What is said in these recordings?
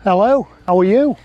Hello, how are you?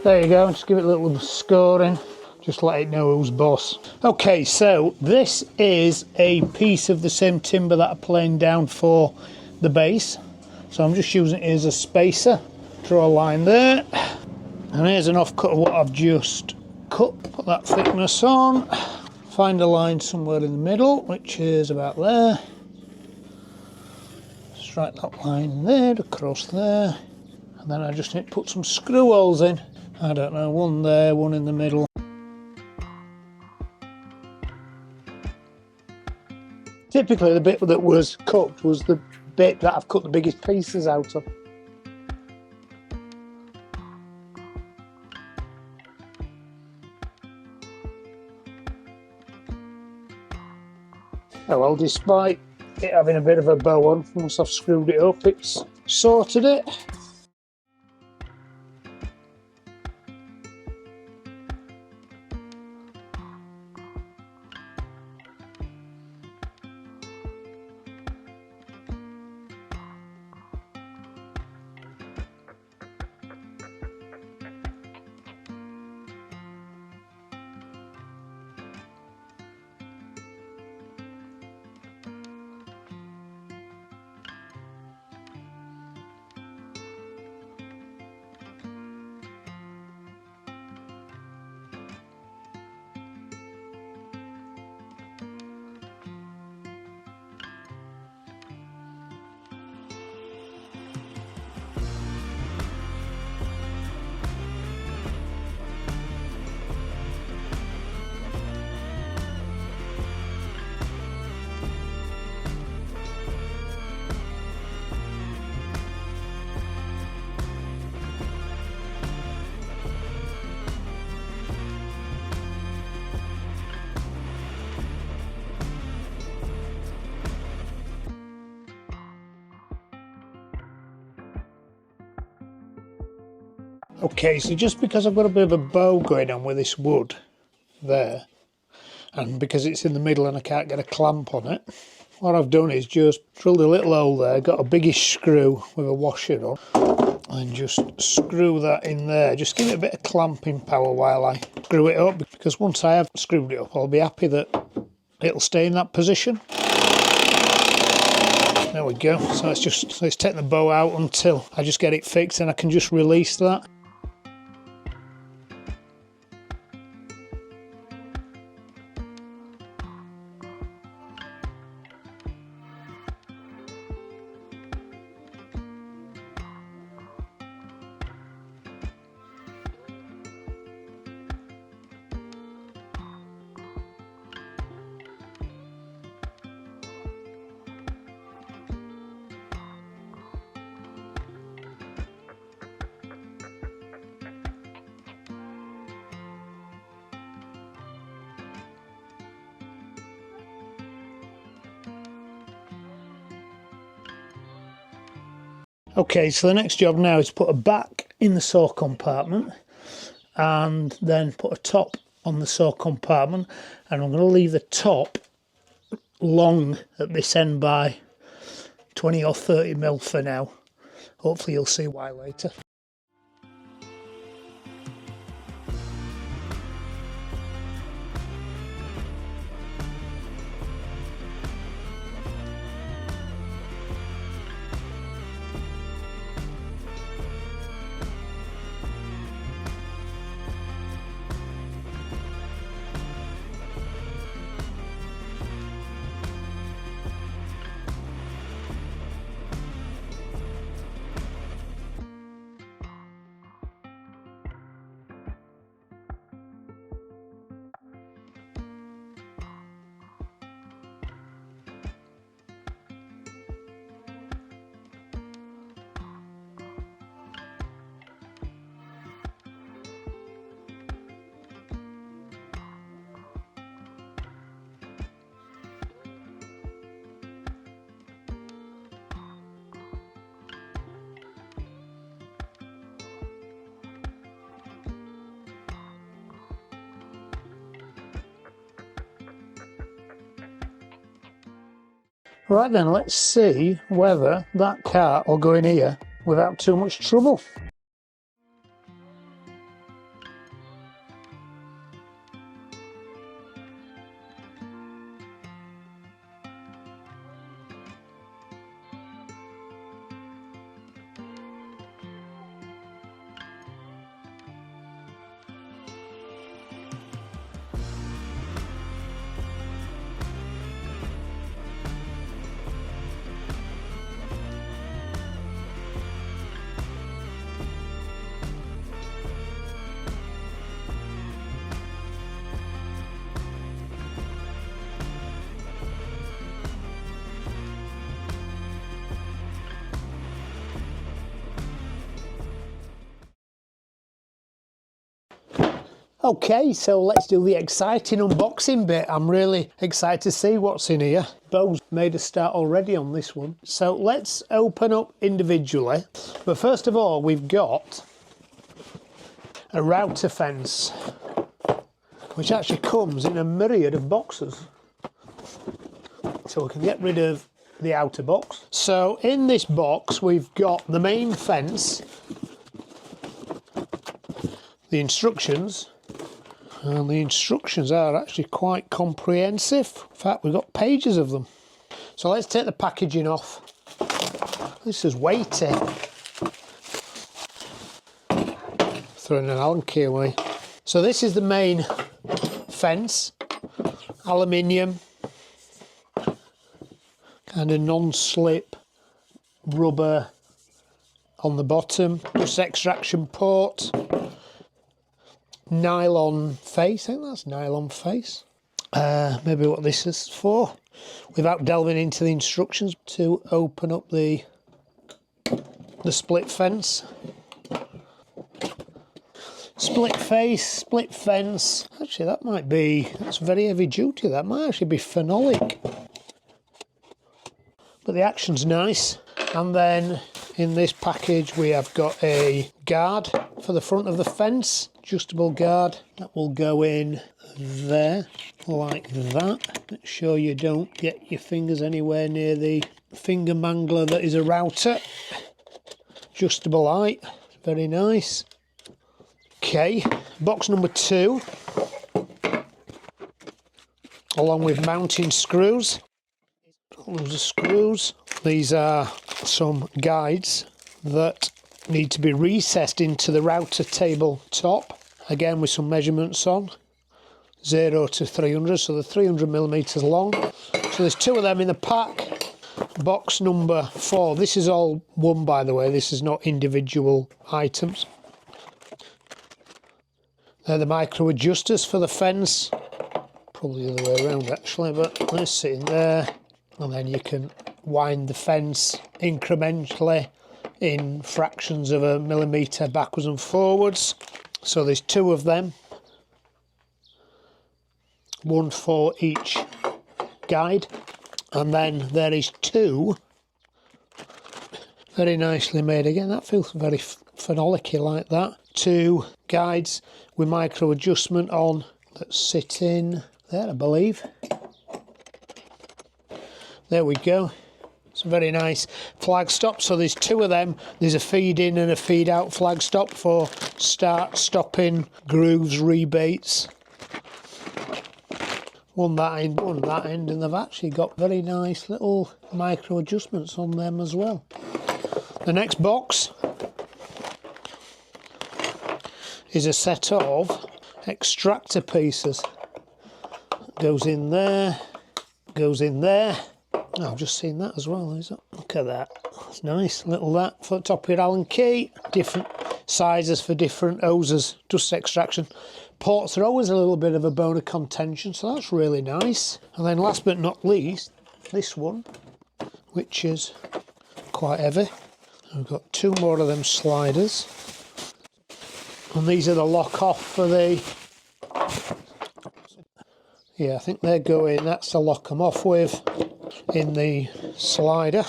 There you go, just give it a little scoring, just let it know who's boss. Okay, so this is a piece of the same timber that I planed down for the base. So I'm just using it as a spacer. Draw a line there. And here's an offcut of what I've just cut. Put that thickness on. Find a line somewhere in the middle, which is about there. Strike that line there, across there. And then I just need to put some screw holes in. I don't know, one there, one in the middle. Typically the bit that was cut was the bit that I've cut the biggest pieces out of. Oh well, despite it having a bit of a bow on, once I've screwed it up, it's sorted it. Okay, so just because I've got a bit of a bow going on with this wood there, and because it's in the middle and I can't get a clamp on it, what I've done is just drilled a little hole there, got a biggish screw with a washer on, and just screw that in there. Just give it a bit of clamping power while I screw it up, because once I have screwed it up I'll be happy that it'll stay in that position. There we go. So let's take the bow out until I just get it fixed, and I can just release that. Okay, so the next job now is put a back in the saw compartment and then put a top on the saw compartment, and I'm going to leave the top long at this end by 20 or 30 mil for now. Hopefully you'll see why later. Right then, let's see whether that cart will go in here without too much trouble. Okay, so let's do the exciting unboxing bit. I'm really excited to see what's in here. Bo's made a start already on this one. So let's open up individually. But first of all, we've got a router fence, which actually comes in a myriad of boxes. So we can get rid of the outer box. So in this box, we've got the main fence, the instructions, and the instructions are actually quite comprehensive. In fact, we've got pages of them. So let's take the packaging off. This is weighty. Throwing an Allen key away. So this is the main fence. Aluminium. Kind of non-slip rubber on the bottom. Just extraction port. Nylon face, I think that's nylon face. Maybe what this is for, without delving into the instructions. To open up the split fence. Split face, split fence. Actually, that's very heavy duty. That might actually be phenolic. But the action's nice. And then in this package we have got a guard for the front of the fence. Adjustable guard that will go in there like that. Make sure you don't get your fingers anywhere near the finger mangler that is a router. adjustable height, very nice. Okay, box number 2, along with mounting screws. Loads of screws. These are some guides that need to be recessed into the router table top, again with some measurements on, 0 to 300, so they're 300mm long. So there's 2 of them in the pack. Box number 4, this is all one, by the way, this is not individual items. They're the micro adjusters for the fence, probably the other way around actually, but they're sitting there, and then you can wind the fence incrementally in fractions of a millimetre backwards and forwards. So there's 2 of them, 1 for each guide, and then there is 2 very nicely made, again that feels very phenolic-y like that, 2 guides with micro adjustment on that sit in there, I believe. There we go. It's a very nice flag stop. So there's 2 of them. There's a feed in and a feed out flag stop for start, stopping, grooves, rebates. One that end, one that end, and they've actually got very nice little micro adjustments on them as well. The next box is a set of extractor pieces. Goes in there, goes in there. Oh, I've just seen that as well. Look at that. That's nice. Little that for the top of your Allen key. Different sizes for different hoses. Dust extraction. Ports are always a little bit of a bone of contention, so that's really nice. And then last but not least, this one, which is quite heavy. We've got 2 more of them sliders. And these are the lock off for the... Yeah, I think they're going, that's to lock them off with in the slider.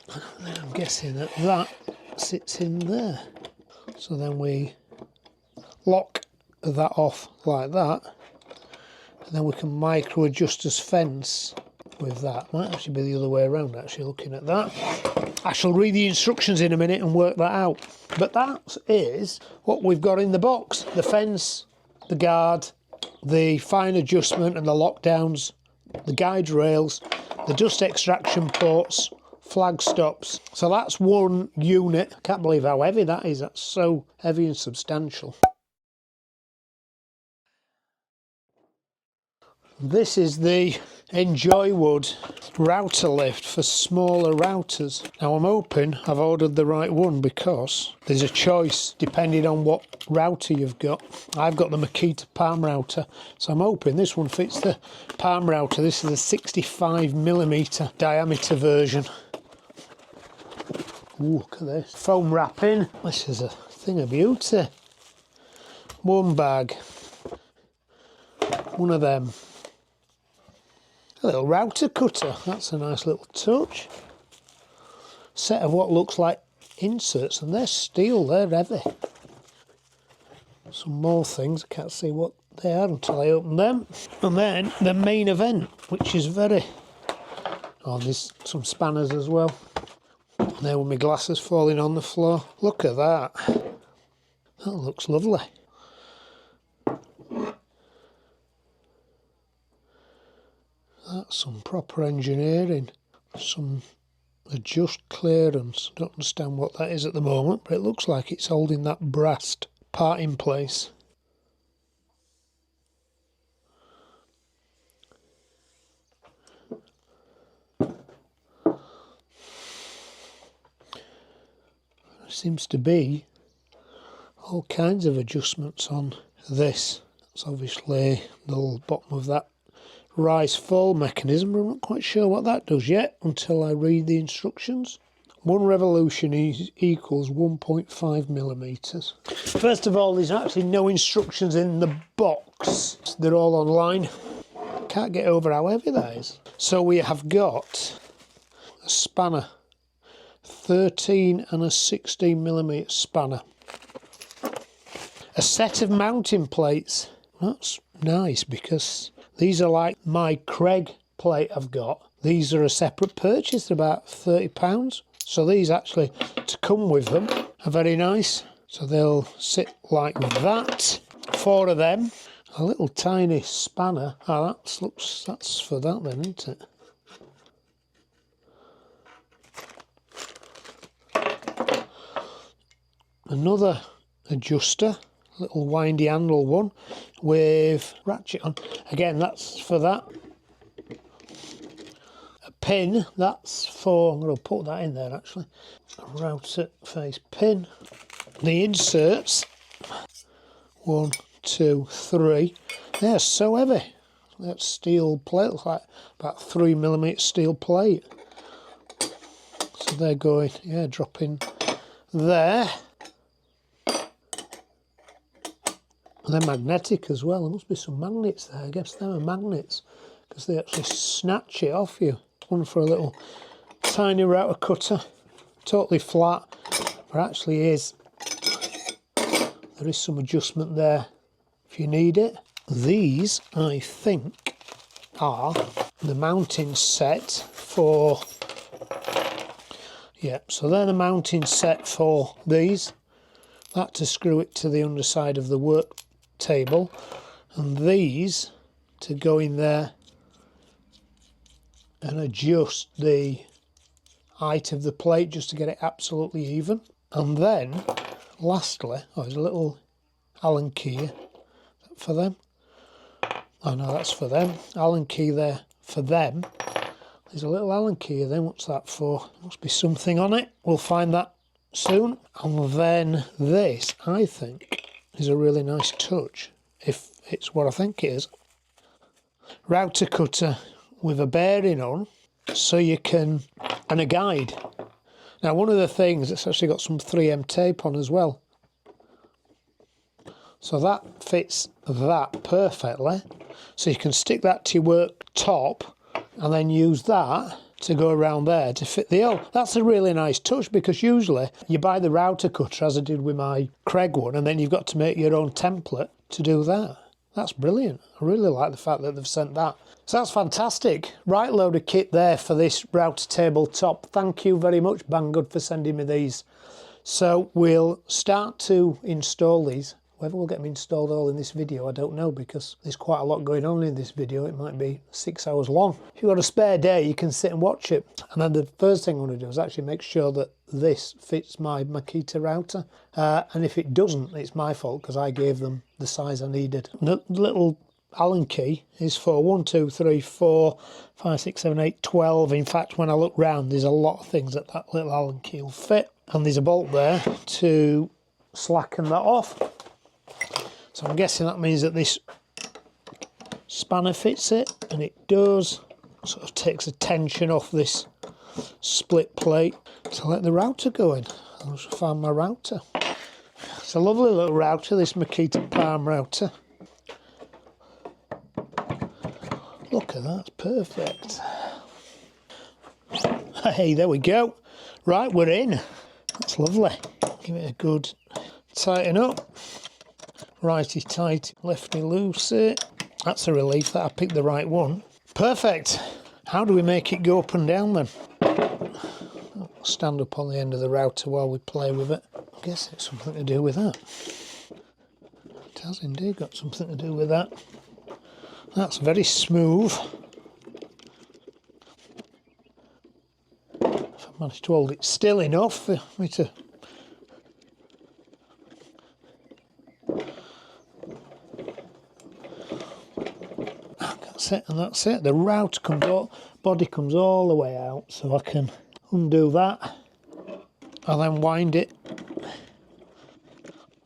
I'm guessing that that sits in there. So then we lock that off like that, and then we can micro adjust this fence with that. Might actually be the other way around, actually, looking at that. I shall read the instructions in a minute and work that out. But that is what we've got in the box. The fence, the guard, the fine adjustment and the lockdowns, the guide rails, the dust extraction ports, flag stops. So that's one unit. I can't believe how heavy that is. That's so heavy and substantial. This is the Enjoywood router lift for smaller routers. Now I'm hoping I've ordered the right one, because there's a choice depending on what router you've got. I've got the Makita palm router, so I'm hoping this one fits the palm router. This is a 65mm diameter version. Ooh, look at this. Foam wrapping. This is a thing of beauty. One bag. One of them. A little router cutter. That's a nice little touch. Set of what looks like inserts, and they're steel, they're heavy. Some more things, I can't see what they are until I open them. And then the main event, which is very... Oh, there's some spanners as well. And there were my glasses falling on the floor. Look at that. That looks lovely. That's some proper engineering. Some adjust clearance. Don't understand what that is at the moment, but it looks like it's holding that brass part in place. There seems to be all kinds of adjustments on this. That's obviously the little bottom of that rise fall mechanism. I'm not quite sure what that does yet until I read the instructions. One revolution equals 1.5mm. First of all, there's actually no instructions in the box. They're all online. Can't get over how heavy that is. So we have got a spanner, 13 and a 16mm spanner. A set of mounting plates. That's nice, because these are like my Craig plate I've got. These are a separate purchase, they're about £30. So these actually, to come with them, are very nice. So they'll sit like that. 4 of them. A little tiny spanner. Oh, that's for that then, isn't it? Another adjuster, little windy handle one with ratchet on. Again, that's for that. A pin, that's for, I'm going to put that in there actually. A router face pin. The inserts, 1, 2, 3. They're so heavy. That's steel plate, looks like about 3mm steel plate. So they're going, yeah, dropping there. And they're magnetic as well. There must be some magnets there. I guess they're magnets because they actually snatch it off you. One for a little tiny router cutter, totally flat. There actually is, there is some adjustment there if you need it. These, I think, are the mounting set for, yeah, so they're the mounting set for these. That to screw it to the underside of the work table, and these to go in there and adjust the height of the plate just to get it absolutely even. And then lastly, oh, there's a little Allen key for them. Oh no, that's for them. Allen key there for them. There's a little Allen key then. What's that for? Must be something on it. We'll find that soon. And then this, I think, is a really nice touch, if it's what I think it is. Router cutter with a bearing on, so you can, and a guide. Now one of the things, it's actually got some 3M tape on as well. So that fits that perfectly. So you can stick that to your work top and then use that to go around there to fit the hole. That's a really nice touch, because usually you buy the router cutter, as I did with my Craig one, and then you've got to make your own template to do that. That's brilliant. I really like the fact that they've sent that. So that's fantastic. Right load of kit there for this router tabletop. Thank you very much, Banggood, for sending me these. So we'll start to install these. Whether we'll get them installed all in this video, I don't know, because there's quite a lot going on in this video. It might be 6 hours long. If you've got a spare day, you can sit and watch it. And then the first thing I want to do is actually make sure that this fits my Makita router. And if it doesn't, it's my fault, because I gave them the size I needed. The little Allen key is for 1, 2, 3, 4, 5, 6, 7, 8, 12. In fact, when I look round, there's a lot of things that little Allen key will fit. And there's a bolt there to slacken that off. So I'm guessing that means that this spanner fits it, and it does. Sort of takes the tension off this split plate. So let the router go in. I just found my router. It's a lovely little router, this Makita palm router. Look at that, it's perfect. Hey, there we go. Right, we're in. That's lovely. Give it a good tighten up. Righty tight, lefty loosey. That's a relief that I picked the right one. Perfect. How do we make it go up and down then? I'll stand up on the end of the router while we play with it. I guess it's something to do with that. It has indeed got something to do with that. That's very smooth. If I manage to hold it still enough for me to... That's it, and that's it. The router comes all, body comes all the way out, so I can undo that and then wind it,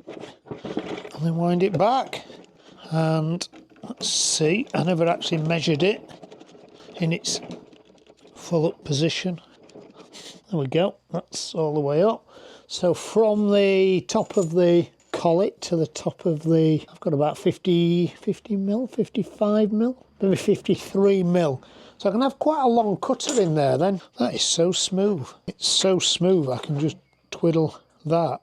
and then wind it back. And let's see, I never actually measured it in its full up position. There we go, that's all the way up. So from the top of the collet to the top of the, I've got about 50 mil, 55 mil, maybe 53 mil. So I can have quite a long cutter in there then. That is so smooth. It's so smooth, I can just twiddle that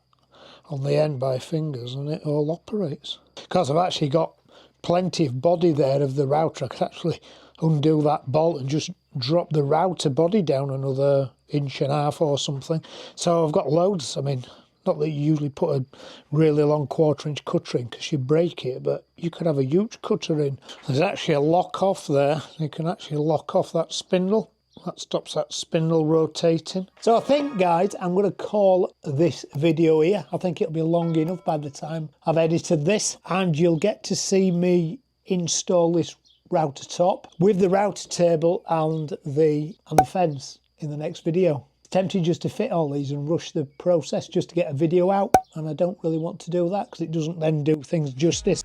on the end by fingers and it all operates. Because I've actually got plenty of body there of the router, I could actually undo that bolt and just drop the router body down another 1.5 inch or something. So I've got loads. I mean, not that you usually put a really long 1/4 inch cutter in because you break it, but you could have a huge cutter in. There's actually a lock off there. You can actually lock off that spindle. That stops that spindle rotating. So I think, guys, I'm going to call this video here. I think it'll be long enough by the time I've edited this, and you'll get to see me install this router top with the router table and the fence in the next video. Tempted just to fit all these and rush the process just to get a video out, and I don't really want to do that because it doesn't then do things justice.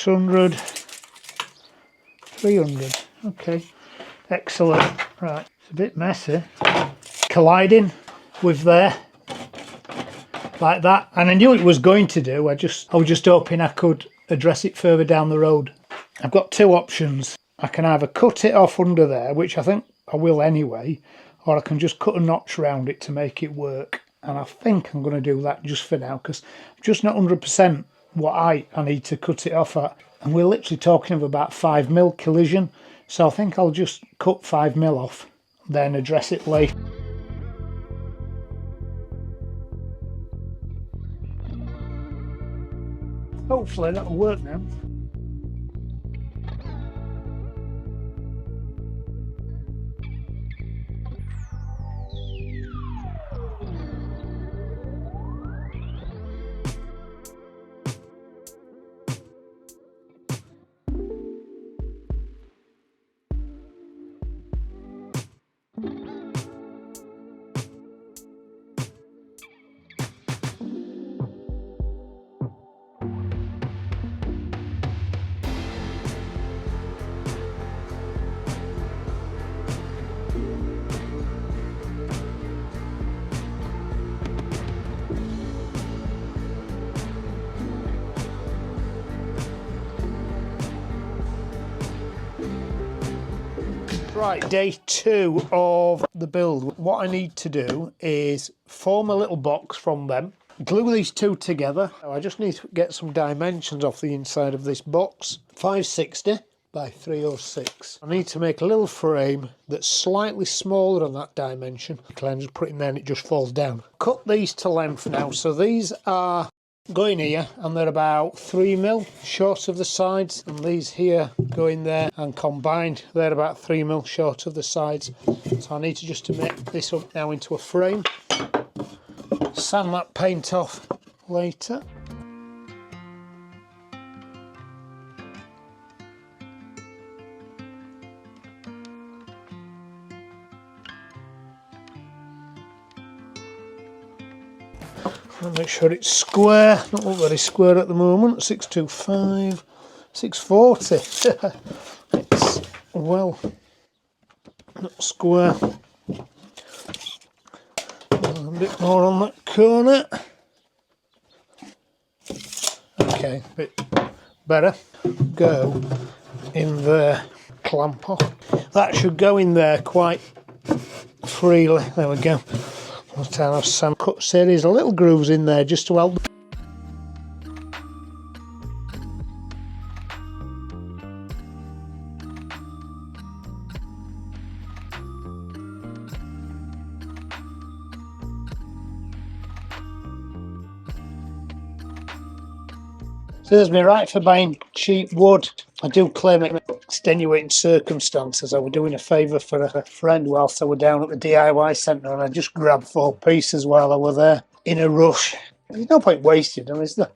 $600, $300, okay, excellent. Right, it's a bit messy, colliding with there, like that, and I knew it was going to do. I was just hoping I could address it further down the road. I've got two options. I can either cut it off under there, which I think I will anyway, or I can just cut a notch around it to make it work, and I think I'm going to do that just for now because I'm just not 100% what I need to cut it off at, and we're literally talking of about 5mm collision, so I think I'll just cut 5mm off, then address it later. Hopefully that'll work now. Right, day 2 of the build. What I need to do is form a little box from them, glue these two together. I just need to get some dimensions off the inside of this box. 560 by 306. I need to make a little frame that's slightly smaller than that dimension. I'm just putting there and it just falls down. Cut these to length now. So these are going here and they're about 3mm short of the sides, and these here go in there and combined they're about 3mm short of the sides. So I need to make this up now into a frame, sand that paint off later. I'll make sure it's square, not look very square at the moment. 625, 640. It's well not square. A bit more on that corner. Okay, a bit better. Go in there, clamp off. That should go in there quite freely. There we go. I'll have some cut series of little grooves in there just to help. Serves me right for buying cheap wood. I do claim it extenuating circumstances. I was doing a favour for a friend whilst I was down at the DIY centre, and I just grabbed 4 pieces while I was there in a rush. There's no point wasting them, is there?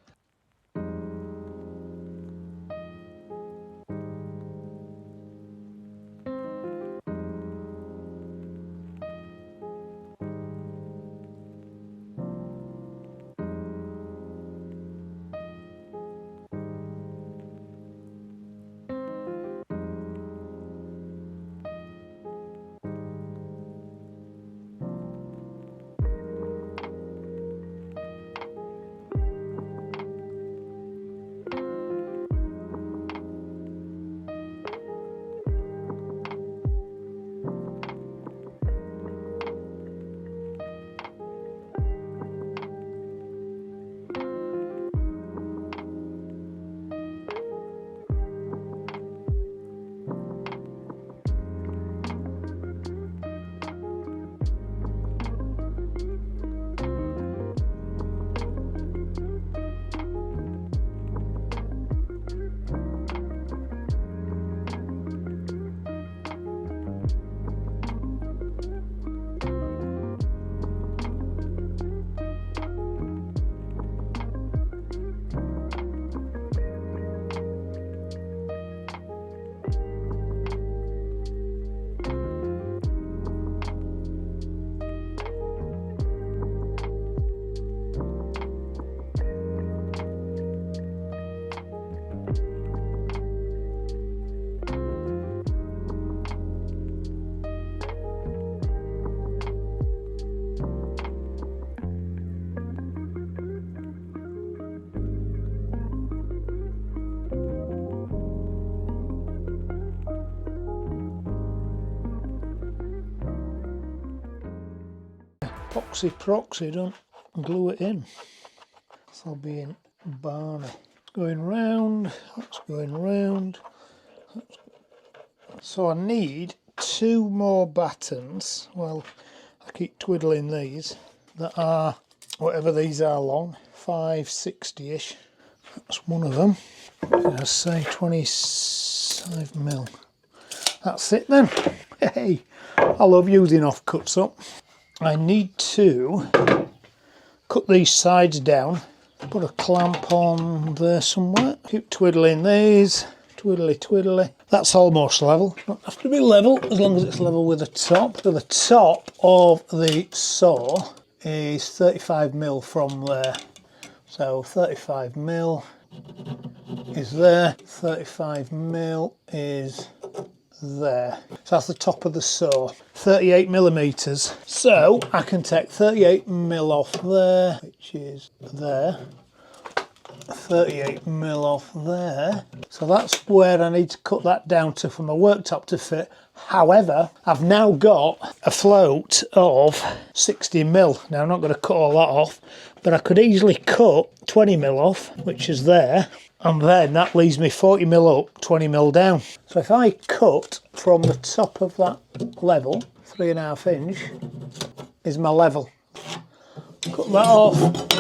Epoxy proxy, don't glue it in. So I'll be in Barney. Going round, that's going round. So I need 2 more battens. Well, I keep twiddling these that are whatever these are long, 560-ish. That's one of them. I say 25 mil. That's it then. Hey, I love using offcuts up. I need to cut these sides down, put a clamp on there somewhere. Keep twiddling these, twiddly twiddly. That's almost level. Don't have to be level as long as it's level with the top. So the top of the saw is 35 mil from there. So 35 mil is there, 35 mil is there. So that's the top of the saw, 38 millimeters. So I can take 38 mil off there, which is there, 38 mil off there. So that's where I need to cut that down to for my worktop to fit. However, I've now got a float of 60 mil. Now I'm not going to cut all that off, but I could easily cut 20 mil off, which is there. And then that leaves me 40 mil up, 20 mil down. So if I cut from the top of that level, 3.5 inch is my level. Cut that off.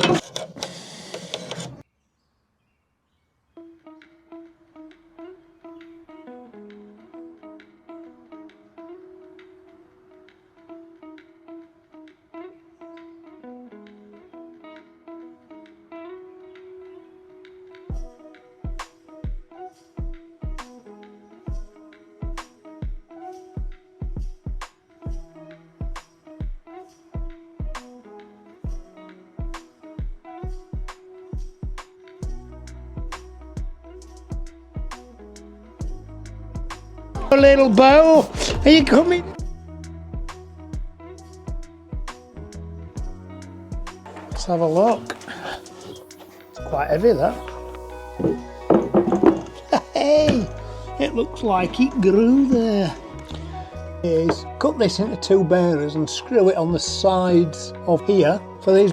A little bow, are you coming? Let's have a look. It's quite heavy, that. Hey, it looks like it grew there. Is cut this into 2 bearers and screw it on the sides of here for these.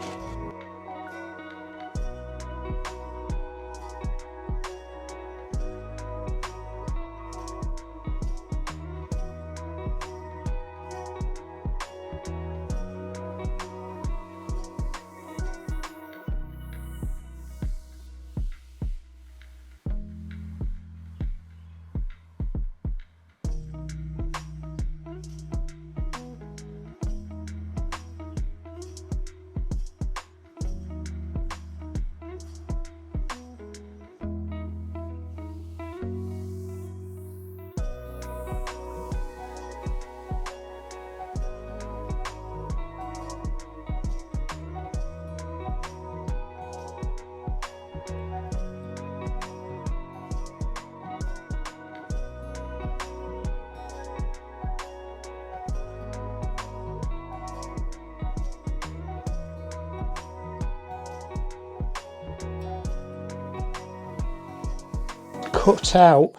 Cut out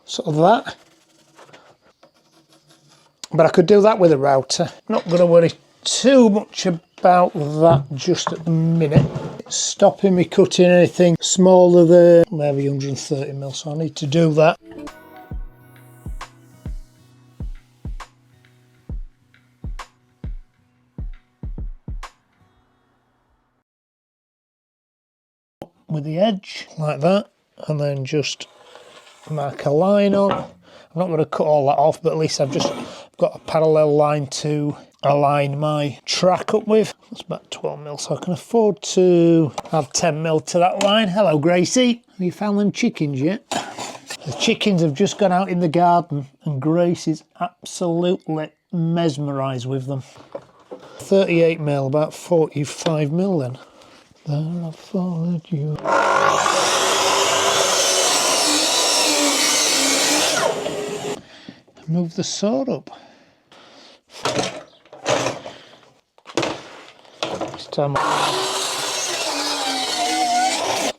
sort of that, but I could do that with a router. Not going to worry too much about that just at the minute. It's stopping me cutting anything smaller than maybe 130 mil, so I need to do that. With the edge like that, and then just mark a line on. I'm not going to cut all that off, but at least I've just got a parallel line to align my track up with. That's about 12 mil, so I can afford to add 10 mil to that line. Hello, Gracie. Have you found them chickens yet? The chickens have just gone out in the garden, and Grace is absolutely mesmerised with them. 38 mil, about 45 mil then. There I followed you. Move the saw up. This time.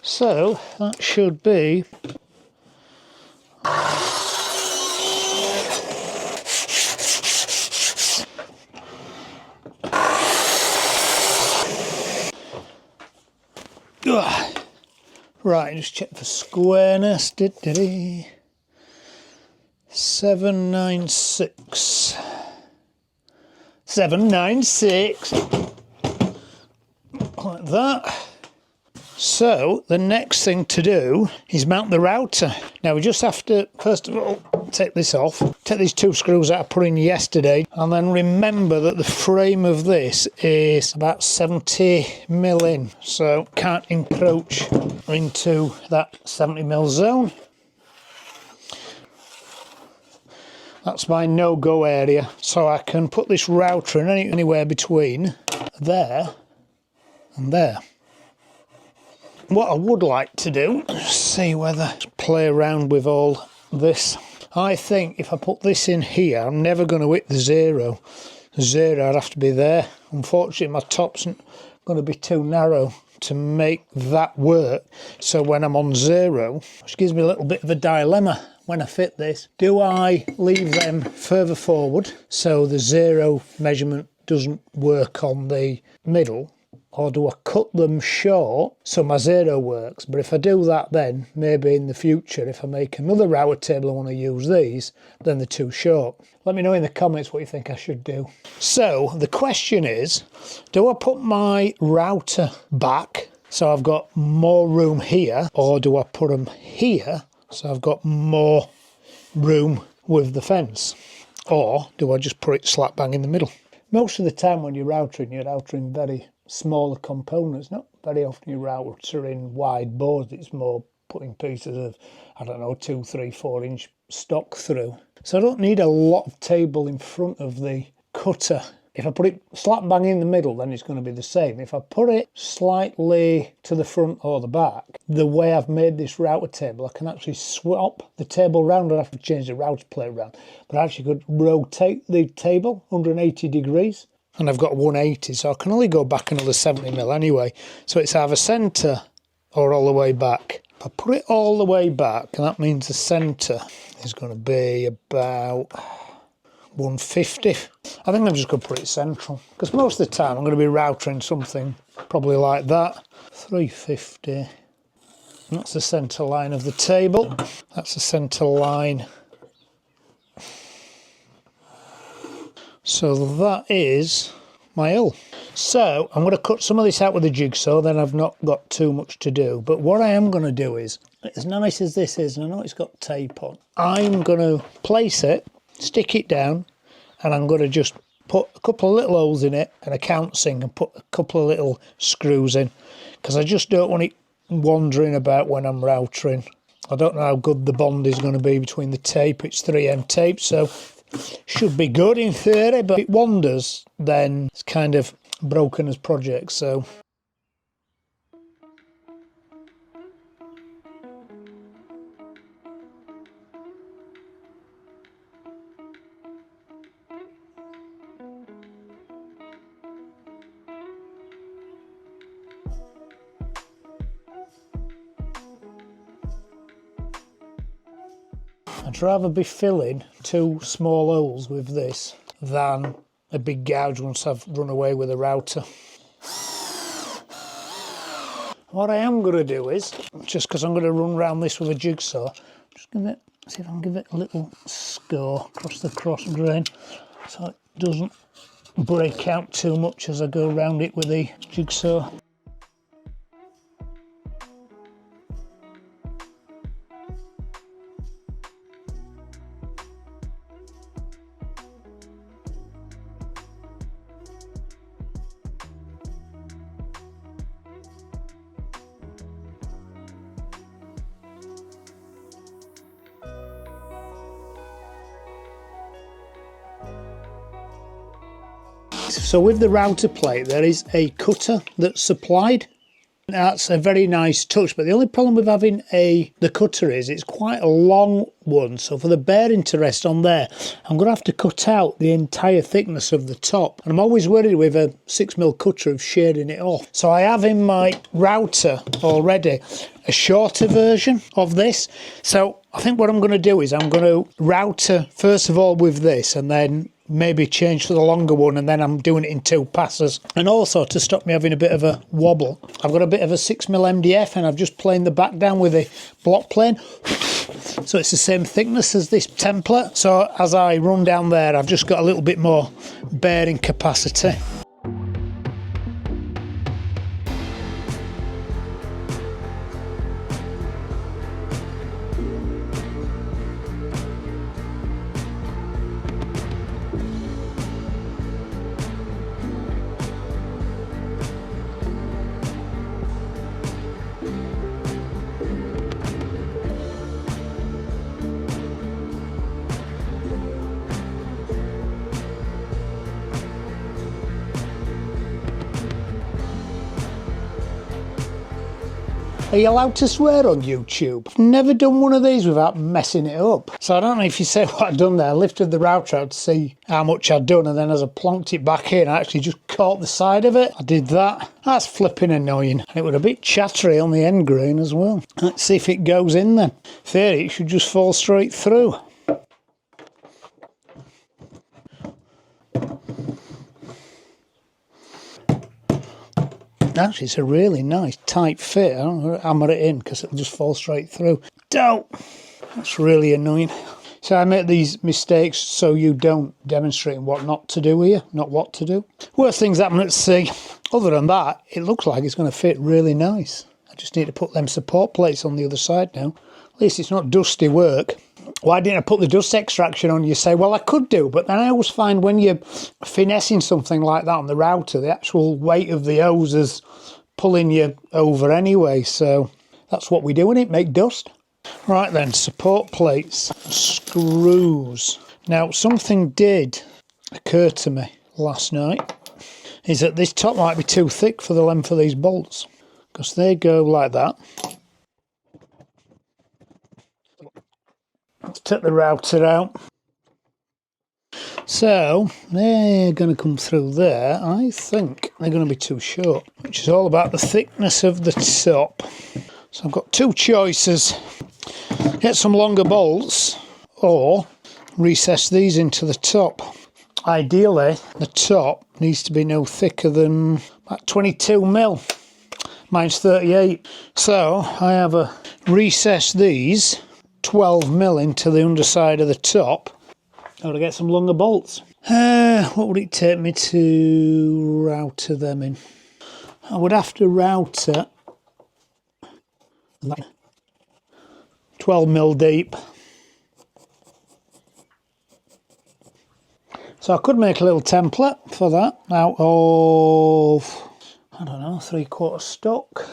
So that should be Right, just check for squareness. 796. 796. Like that. So the next thing to do is mount the router. Now we just have to, first of all, take this off. Take these two screws that I put in yesterday, and then remember that the frame of this is about 70mm in, so can't encroach into that 70mm zone. That's my no-go area, so I can put this router in anywhere between there and there. What I would like to do, see whether play around with all this. I think if I put this in here, I'm never going to hit the zero. The zero, I'd have to be there. Unfortunately, my top's going to be too narrow to make that work. So when I'm on zero, which gives me a little bit of a dilemma when I fit this. Do I leave them further forward so the zero measurement doesn't work on the middle? Or do I cut them short so my zero works? But if I do that, then maybe in the future, if I make another router table, I want to use these, then they're too short. Let me know in the comments what you think I should do. So the question is, do I put my router back so I've got more room here, or do I put them here so I've got more room with the fence? Or do I just put it slap bang in the middle? Most of the time when you're routering very smaller components. Not very often you router in wide boards. It's more putting pieces of, I don't know, 2, 3, 4 inch stock through. So I don't need a lot of table in front of the cutter. If I put it slap bang in the middle, then it's going to be the same. If I put it slightly to the front or the back, the way I've made this router table, I can actually swap the table round. I don't have to change the router plate around, but I actually could rotate the table 180 degrees. And I've got 180, so I can only go back another 70mm anyway. So it's either centre or all the way back. If I put it all the way back, and that means the centre is going to be about 150. I think I'm just going to put it central, because most of the time I'm going to be routering something probably like that. 350. And that's the centre line of the table. That's the centre line. So that is my L. So I'm going to cut some of this out with a jigsaw, then I've not got too much to do. But what I am going to do is, as nice as this is, and I know it's got tape on, I'm going to place it, stick it down, and I'm going to just put a couple of little holes in it and a countersink and put a couple of little screws in, because I just don't want it wandering about when I'm routering. I don't know how good the bond is going to be between the tape. It's 3M tape, so should be good in theory, but if it wanders, then it's kind of broken as project. So I'd rather be filling 2 small holes with this than a big gouge once I've run away with a router. What I am going to do is, just because I'm going to run around this with a jigsaw, just give it, see if I can give it a little score across the cross grain so it doesn't break out too much as I go around it with the jigsaw. So with the router plate there is a cutter that's supplied. That's a very nice touch, but the only problem with having the cutter is it's quite a long one, so for the bearing to rest on there I'm going to have to cut out the entire thickness of the top, and I'm always worried with a 6mm cutter of shading it off. So I have in my router already a shorter version of this, so I think what I'm going to do is I'm going to router first of all with this, and then maybe change to the longer one, and then I'm doing it in 2 passes. And also to stop me having a bit of a wobble, I've got a bit of a 6mm MDF, and I've just planed the back down with a block plane. So it's the same thickness as this template. So as I run down there, I've just got a little bit more bearing capacity. Are you allowed to swear on YouTube? I've never done one of these without messing it up. So I don't know if you say what I've done there. I lifted the router out to see how much I'd done, and then as I plonked it back in, I actually just caught the side of it. I did that. That's flipping annoying. And it was a bit chattery on the end grain as well. Let's see if it goes in then. In theory, it should just fall straight through. Actually, it's a really nice tight fit. I don't want to hammer it in because it'll just fall straight through. Don't! That's really annoying. So I make these mistakes so you don't, demonstrating what not to do here, not what to do. Worst things happen at sea. Other than that, it looks like it's going to fit really nice. I just need to put them support plates on the other side now. At least it's not dusty work. Why didn't I put the dust extraction on? You say, well, I could do, but then I always find when you're finessing something like that on the router, the actual weight of the hose is pulling you over anyway. So that's what we do in it, make dust. Right then, support plates, screws. Now, something did occur to me last night, is that this top might be too thick for the length of these bolts, because they go like that. Let's take the router out. So they're going to come through there. I think they're going to be too short, which is all about the thickness of the top. So I've got 2 choices. Get some longer bolts or recess these into the top. Ideally, the top needs to be no thicker than about 22mm. Mine's 38. So I have a recess these 12mm into the underside of the top. Got to get some longer bolts. What would it take me to router them in? I would have to router 12mm deep. So I could make a little template for that out of, I don't know, 3/4 stock.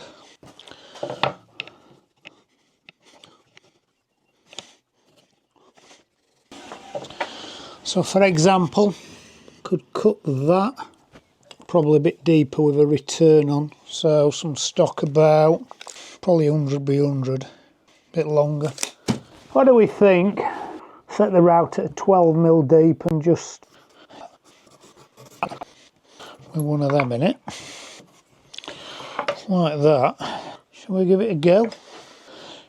So for example, could cut that probably a bit deeper with a return on. So some stock about probably 100 by 100, a bit longer. What do we think? Set the router at 12mm deep and just with one of them in it, like that. Shall we give it a go?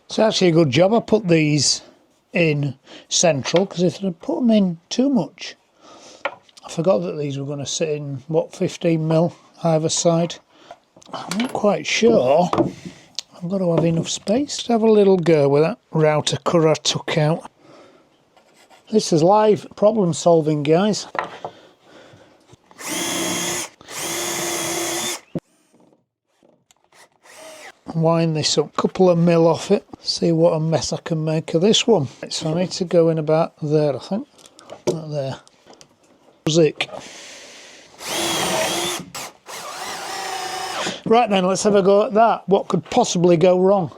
It's actually a good job I put these in central, because if I put them in too much, I forgot that these were going to sit in, what, 15mm either side. I'm not quite sure. I've got to have enough space to have a little go with that router cutter I took out. This is live problem solving, guys. Wind this up, couple of mil off it, see what a mess I can make of this one. So I need to go in about there, I think. About there. Zick. Right then, let's have a go at that. What could possibly go wrong?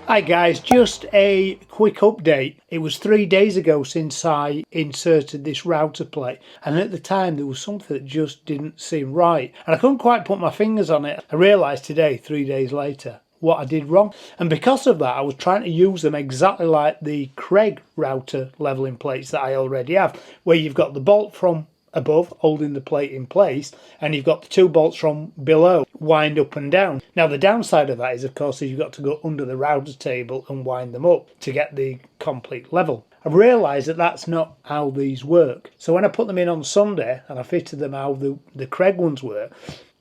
Hi guys, just a quick update. It was 3 days ago since I inserted this router plate, and at the time there was something that just didn't seem right and I couldn't quite put my fingers on it. I realised today, 3 days later, what I did wrong, and because of that I was trying to use them exactly like the Craig router leveling plates that I already have, where you've got the bolt from above holding the plate in place and you've got the 2 bolts from below wind up and down. Now the downside of that is of course you've got to go under the router table and wind them up to get the complete level. I've realised that that's not how these work, so when I put them in on Sunday and I fitted them how the Craig ones were,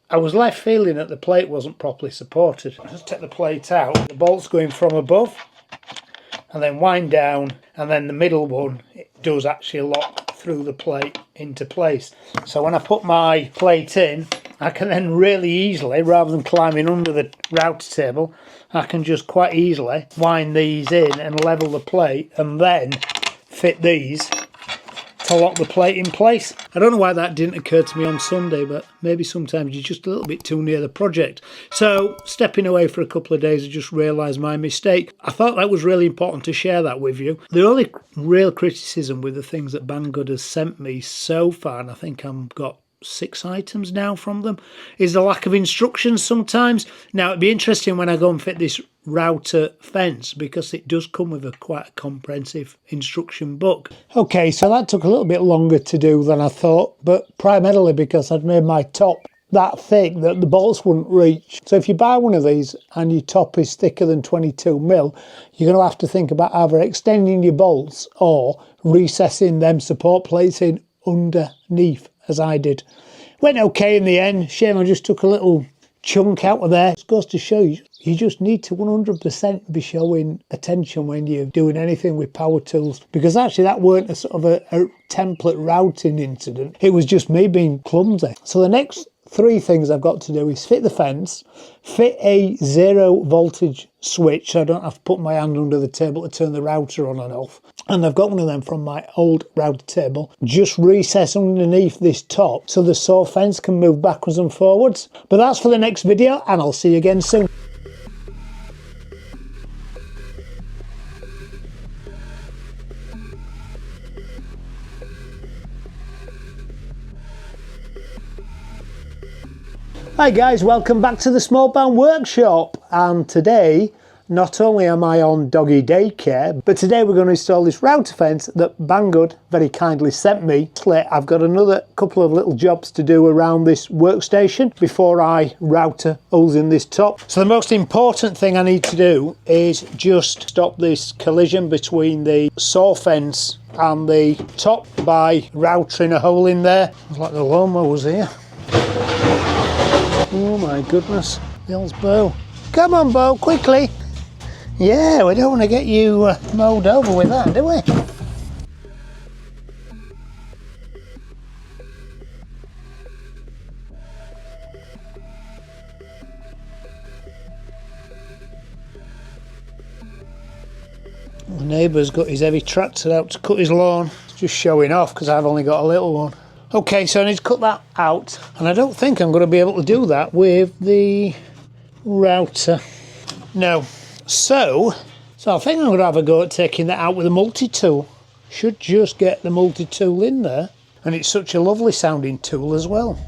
I was left feeling that the plate wasn't properly supported. I just take the plate out, the bolts going from above and then wind down, and then the middle one, it does actually lock through the plate into place. So when I put my plate in, I can then really easily, rather than climbing under the router table, I can just quite easily wind these in and level the plate and then fit these to lock the plate in place. I don't know why that didn't occur to me on Sunday, but maybe sometimes you're just a little bit too near the project. So stepping away for a couple of days, I just realised my mistake. I thought that was really important to share that with you. The only real criticism with the things that Banggood has sent me so far, and I think I've got 6 items now from them, is the lack of instructions sometimes. Now it'd be interesting when I go and fit this router fence, because it does come with quite a comprehensive instruction book. Okay, so that took a little bit longer to do than I thought, but primarily because I'd made my top that thick that the bolts wouldn't reach. So if you buy one of these and your top is thicker than 22mm, you're going to have to think about either extending your bolts or recessing them support plates in underneath, as I did. Went okay in the end. Shame I just took a little chunk out of there. It goes to show you, you just need to 100% be showing attention when you're doing anything with power tools, because actually that weren't a sort of a template routing incident. It was just me being clumsy. So the next 3 things I've got to do is fit the fence, fit a 0 voltage switch so I don't have to put my hand under the table to turn the router on and off. And I've got one of them from my old router table, just recess underneath this top so the saw fence can move backwards and forwards. But that's for the next video, and I'll see you again soon. Hi guys, welcome back to the Small Bound Workshop, and today not only am I on doggy daycare, but today we're going to install this router fence that Banggood very kindly sent me. I've got another couple of little jobs to do around this workstation before I router holes in this top. So the most important thing I need to do is just stop this collision between the saw fence and the top by routering a hole in there. It's like the lawnmower was here. Oh my goodness, the old Bo. Come on Bo, quickly. Yeah, we don't want to get you mowed over with that, do we? The neighbour's got his heavy tractor out to cut his lawn. Just showing off because I've only got a little one. Okay, so I need to cut that out, and I don't think I'm going to be able to do that with the router. No. So I think I'm going to have a go at taking that out with a multi-tool. Should just get the multi-tool in there, and it's such a lovely sounding tool as well.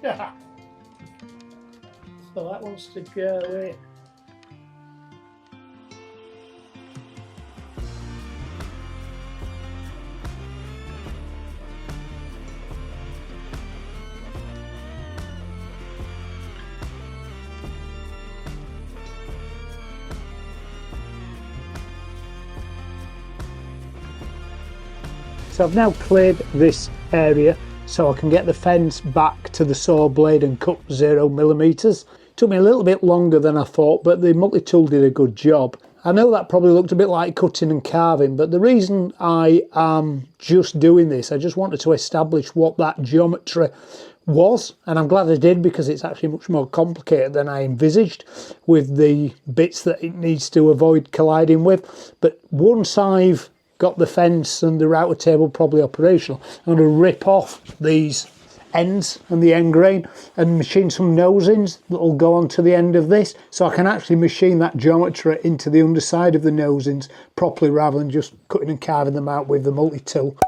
Yeah. So that wants to go in. So I've now cleared this area so I can get the fence back to the saw blade and cut 0mm. Took me a little bit longer than I thought, but the multi-tool did a good job. I know that probably looked a bit like cutting and carving, but the reason I am just doing this, I just wanted to establish what that geometry was, and I'm glad I did, because it's actually much more complicated than I envisaged with the bits that it needs to avoid colliding with. But once I've got the fence and the router table probably operational, I'm going to rip off these ends and the end grain and machine some nosings that will go onto the end of this, so I can actually machine that geometry into the underside of the nosings properly, rather than just cutting and carving them out with the multi-tool.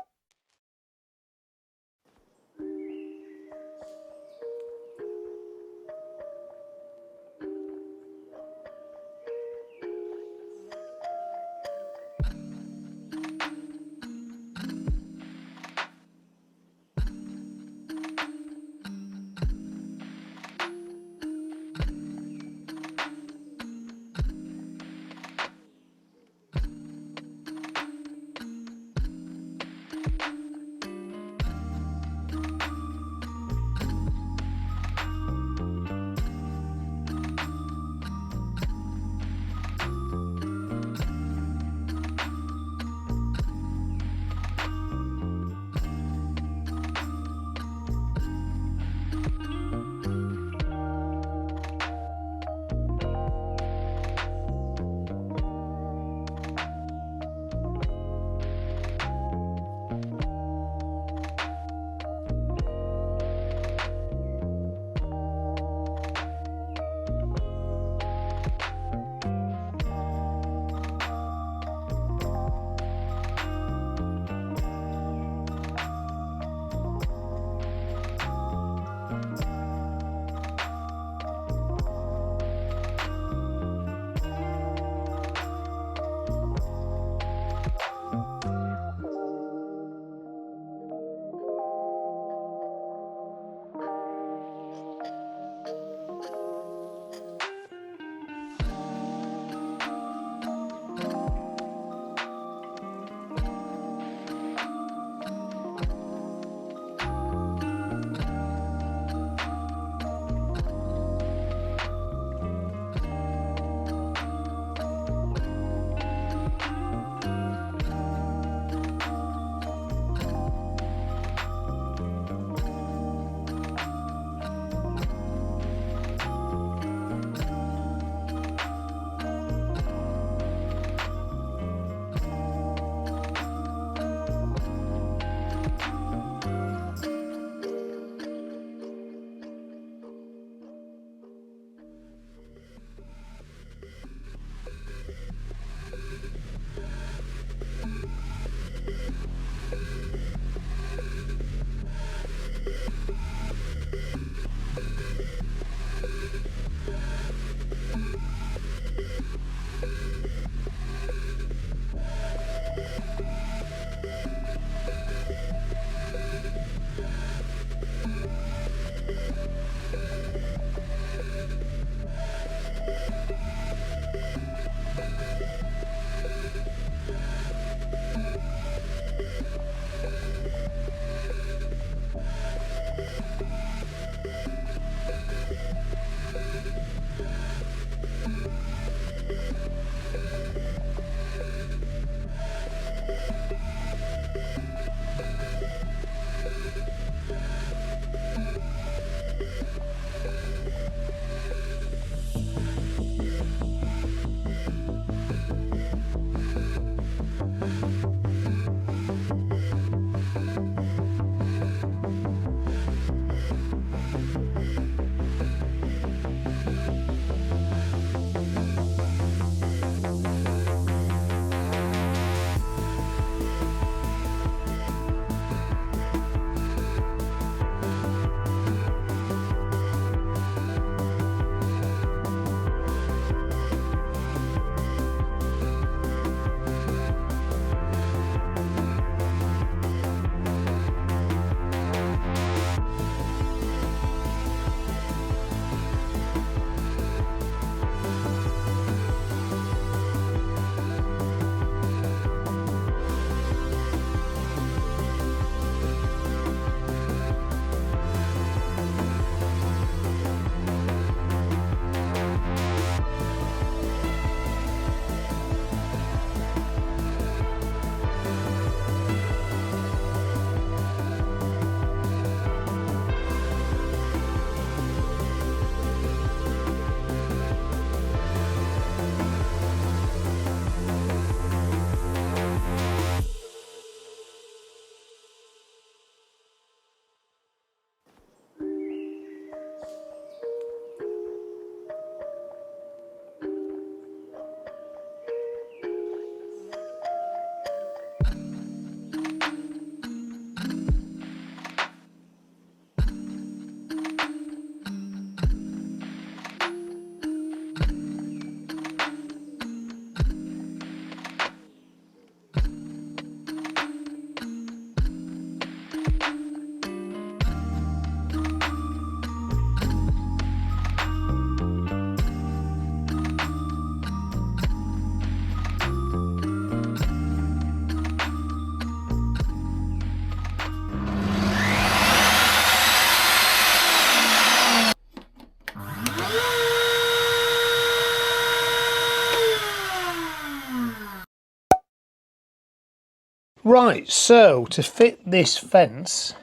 Right, so to fit this fence,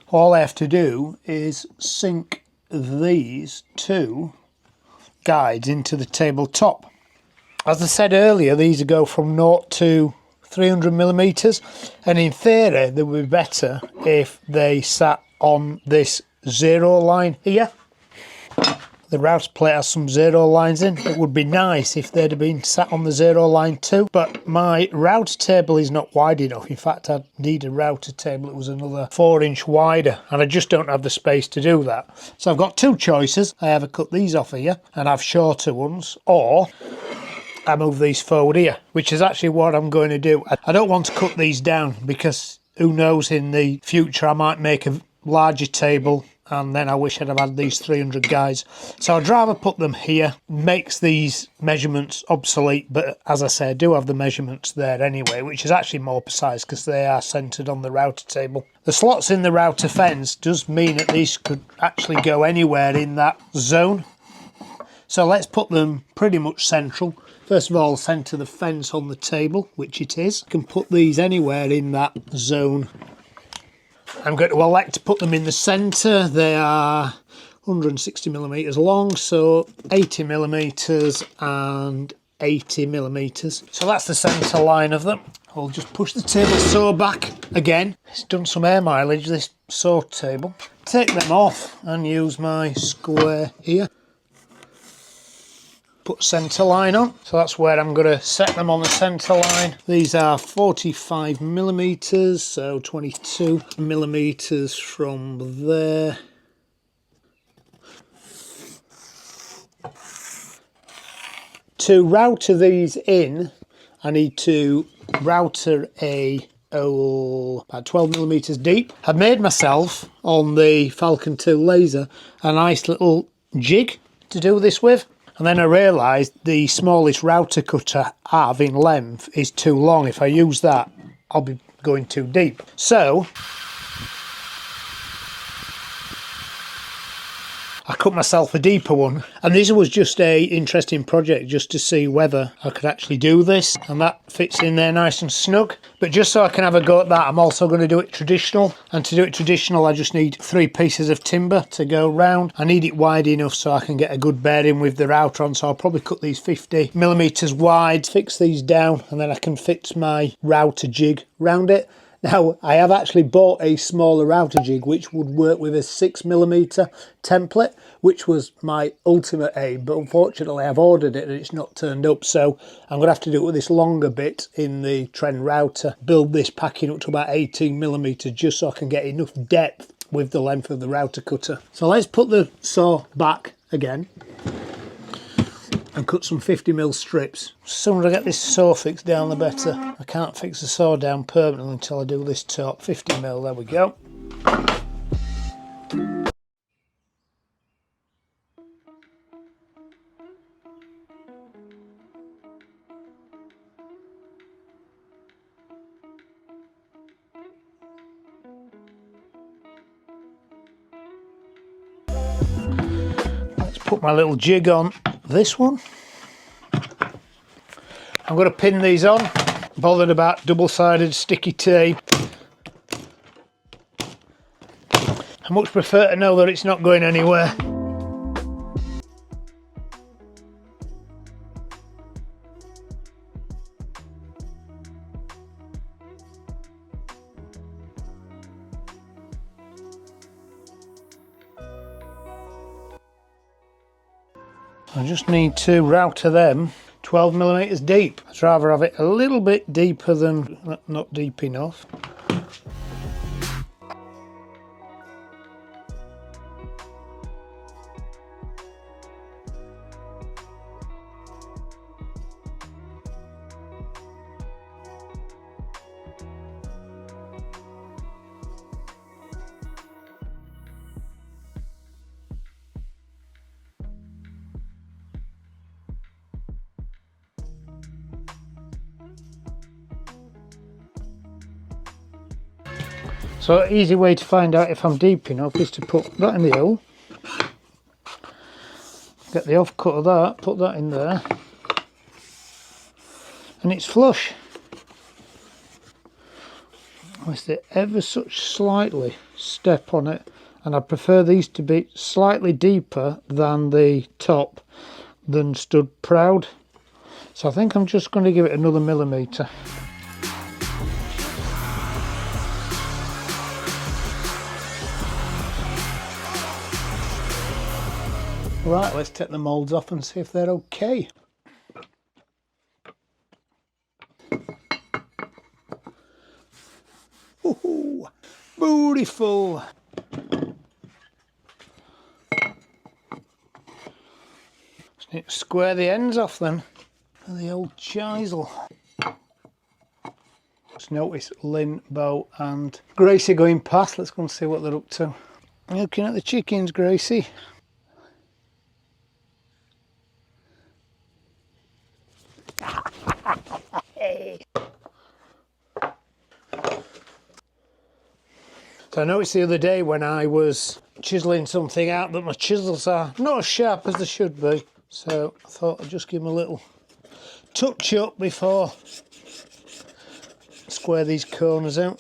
all I have to do is sink these two guides into the tabletop. As I said earlier, these go from 0 to 300 millimeters, and in theory they would be better if they sat on this 0 line here. The router plate has some 0 lines in. It would be nice if they'd have been sat on the 0 line too, but my router table is not wide enough. In fact, I'd need a router table that was another 4" wider, and I just don't have the space to do that. So I've got two choices. I either cut these off here and have shorter ones, or I move these forward here, which is actually what I'm going to do. I don't want to cut these down because who knows, in the future I might make a larger table and then I wish I'd have had these 300 guides. So I'd rather put them here. Makes these measurements obsolete, but as I say, I do have the measurements there anyway, which is actually more precise because they are centered on the router table. The slots in the router fence does mean that these could actually go anywhere in that zone. So let's put them pretty much central. First of all, centre the fence on the table, which it is. I can put these anywhere in that zone. I'm going to elect to put them in the centre. They are 160 millimeters long, so 80 millimeters and 80 millimeters. So that's the centre line of them. I'll just push the table saw back again. It's done some air mileage, this saw table. Take them off and use my square here. Put centre line on, so that's where I'm going to set them on the centre line. These are 45 millimeters, so 22 millimeters from there. To router these in, I need to router about 12 millimeters deep. I've made myself on the Falcon 2 laser a nice little jig to do this with. And then I realised the smallest router cutter I have in length is too long. If I use that, I'll be going too deep. So I cut myself a deeper one, and this was just a interesting project just to see whether I could actually do this, and that fits in there nice and snug. But just so I can have a go at that, I'm also going to do it traditional, and to do it traditional I just need 3 pieces of timber to go round. I need it wide enough so I can get a good bearing with the router on, so I'll probably cut these 50 millimeters wide, fix these down, and then I can fix my router jig round it. Now, I have actually bought a smaller router jig which would work with a 6 millimeter template, which was my ultimate aim, but unfortunately I've ordered it and it's not turned up, so I'm going to have to do it with this longer bit in the trend router, build this packing up to about 18 millimeters just so I can get enough depth with the length of the router cutter. So let's put the saw back again and cut some 50mm strips. The sooner I get this saw fixed down, the better. I can't fix the saw down permanently until I do this top. 50mm, there we go. Let's put my little jig on this one. I'm going to pin these on, bothered about double-sided sticky tape. I much prefer to know that it's not going anywhere. I just need to router them 12 millimeters deep. I'd rather have it a little bit deeper than not deep enough. So an easy way to find out if I'm deep enough is to put that in the hole, get the offcut of that, put that in there, and it's flush. with it ever such slightly step on it, and I prefer these to be slightly deeper than the top than stood proud. So I think I'm just going to give it another millimetre. Right, let's take the moulds off and see if they're okay. Ooh, beautiful. Just need to square the ends off then with the old chisel. Just notice Lynn, Bo and Gracie going past. Let's go and see what they're up to. Looking at the chickens, Gracie. So I noticed the other day when I was chiselling something out that my chisels are not as sharp as they should be. So I thought I'd just give them a little touch up before I square these corners out.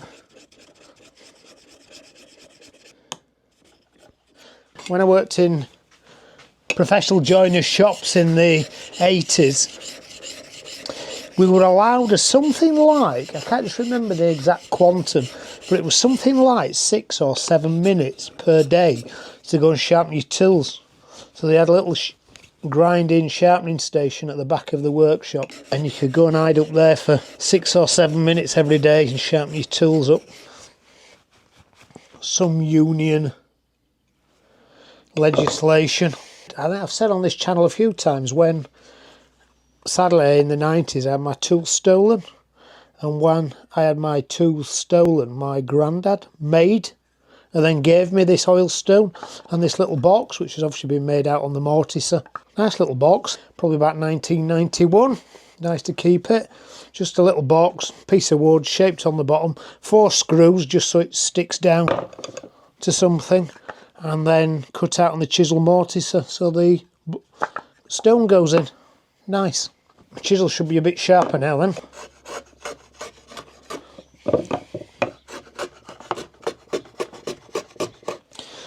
When I worked in professional joiner shops in the 80s, we were allowed a something like, I can't just remember the exact quantum, but it was something like 6 or 7 minutes per day to go and sharpen your tools. So they had a little grinding, sharpening station at the back of the workshop, and you could go and hide up there for 6 or 7 minutes every day and sharpen your tools up. Some union legislation. I think I've said on this channel a few times, when sadly in the 90s I had my tools stolen, and when I had my tools stolen, my granddad made and then gave me this oil stone and this little box, which has obviously been made out on the mortiser. Nice little box, probably about 1991. Nice to keep it. Just a little box, piece of wood shaped on the bottom, 4 screws just so it sticks down to something, and then cut out on the chisel mortiser so the stone goes in. Nice. The chisel should be a bit sharper now then.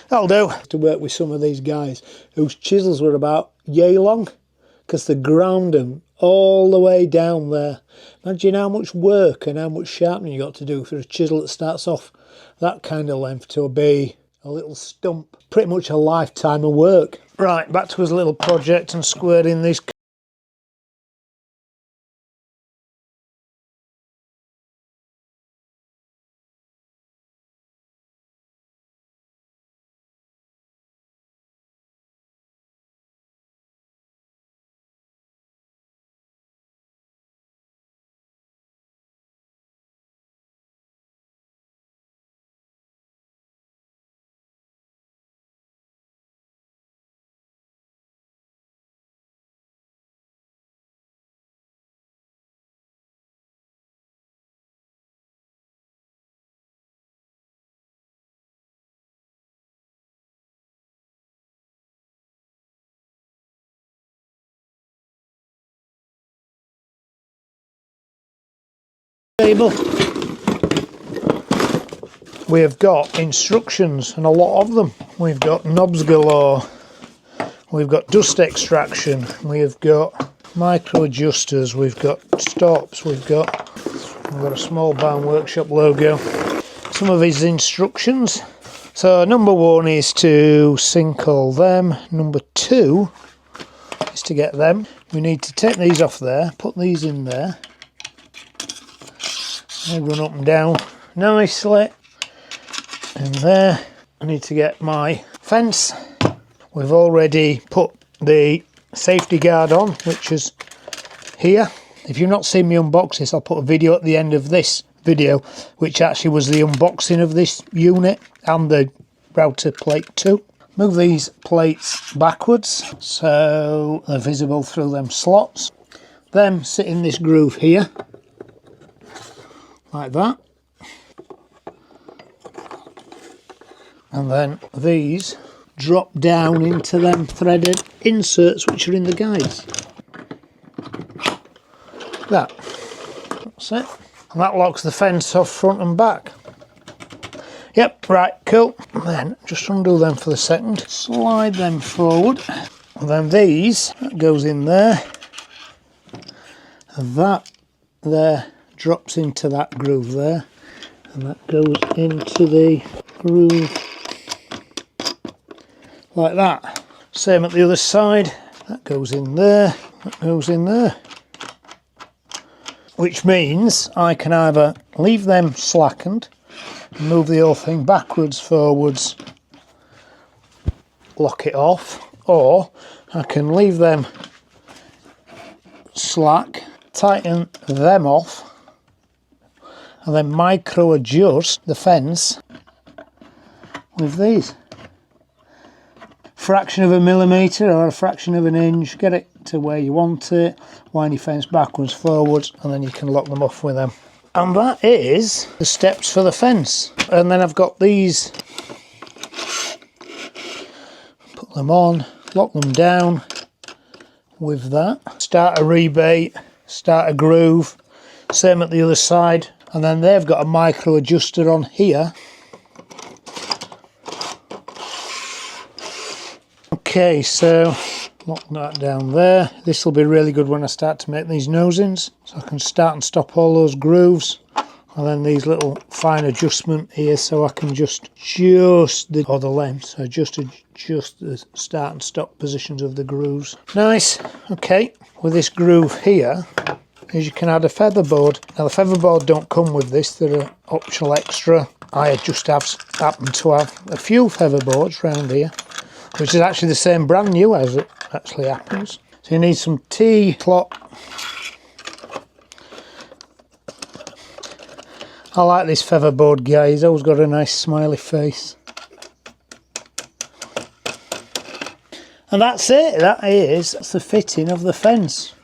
That'll do. To work with some of these guys whose chisels were about yay long, because they ground them all the way down there. Imagine how much work and how much sharpening you got to do for a chisel that starts off that kind of length to be a little stump. Pretty much a lifetime of work. Right, back to his little project and squaring these. Table. We have got instructions, and a lot of them. We've got knobs galore, we've got dust extraction, we've got micro adjusters, we've got stops, we've got a small barn workshop logo. Some of his instructions. So number 1 is to sink all them. Number 2 is to get them. We need to take these off there, put these in there. They run up and down nicely. And there, I need to get my fence. We've already put the safety guard on, which is here. If you've not seen me unbox this, I'll put a video at the end of this video, which actually was the unboxing of this unit and the router plate too. Move these plates backwards so they're visible through them slots. Them sit in this groove here, like that. And then these drop down into them threaded inserts which are in the guides. That's it. And that locks the fence off front and back. Yep, right, cool. Then just undo them for the second. Slide them forward. And then these, that goes in there. And that there drops into that groove there. And that goes into the groove like that. Same at the other side. That goes in there. That goes in there. Which means I can either leave them slackened, move the whole thing backwards, forwards, lock it off, or I can leave them slack, tighten them off, and then micro adjust the fence with these. Fraction of a millimetre or a fraction of an inch, get it to where you want it, wind your fence backwards, forwards, and then you can lock them off with them. And that is the steps for the fence. And then I've got these, put them on, lock them down with that. Start a rebate, start a groove, same at the other side. And then they've got a micro adjuster on here. Okay, so lock that down there. This will be really good when I start to make these nosings. So I can start and stop all those grooves. And then these little fine adjustment here, so I can adjust the length, so just adjust the start and stop positions of the grooves. Nice. Okay, with this groove here, is you can add a feather board. Now the feather board don't come with this, they're an optional extra. I just happen to have a few feather boards around here, which is actually the same brand new as it actually happens. So you need some T-cloth. I like this feather board guy, he's always got a nice smiley face. And that's it, that's the fitting of the fence.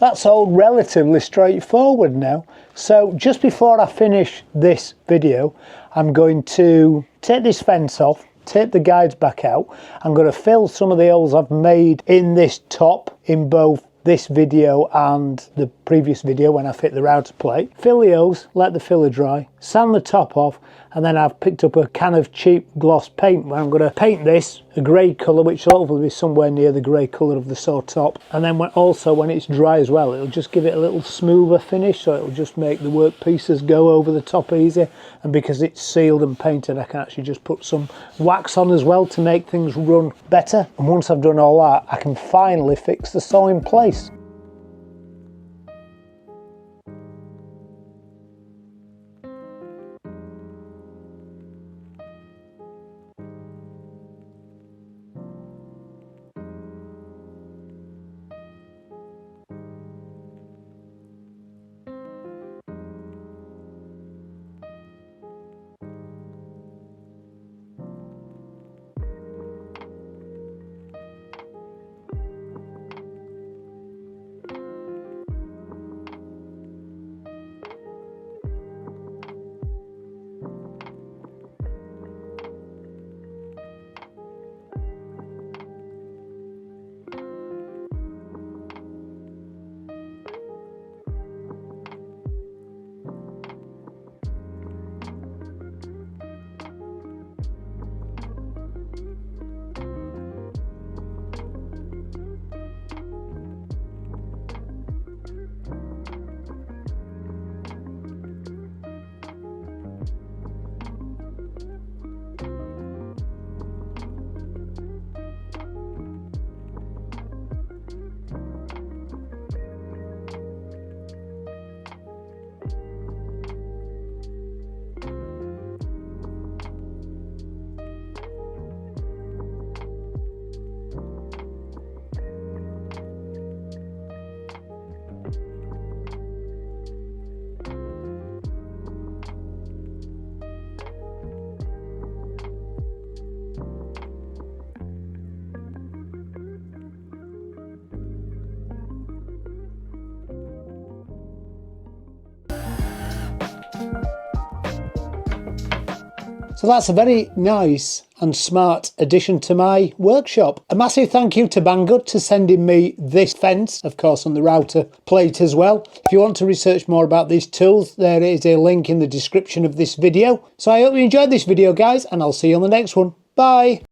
That's all relatively straightforward now. So just before I finish this video, I'm going to take this fence off, take the guides back out. I'm going to fill some of the holes I've made in this top in both this video and the previous video when I fit the router plate. Fill the holes, let the filler dry, sand the top off, and then I've picked up a can of cheap gloss paint where I'm going to paint this a grey colour, which will hopefully be somewhere near the grey colour of the saw top. And then when it's dry as well, it'll just give it a little smoother finish, so it'll just make the work pieces go over the top easier. And because it's sealed and painted, I can actually just put some wax on as well to make things run better. And once I've done all that, I can finally fix the saw in place. So that's a very nice and smart addition to my workshop. A massive thank you to Banggood to sending me this fence, of course on the router plate as well. If you want to research more about these tools, there is a link in the description of this video. So I hope you enjoyed this video guys, and I'll see you on the next one. Bye!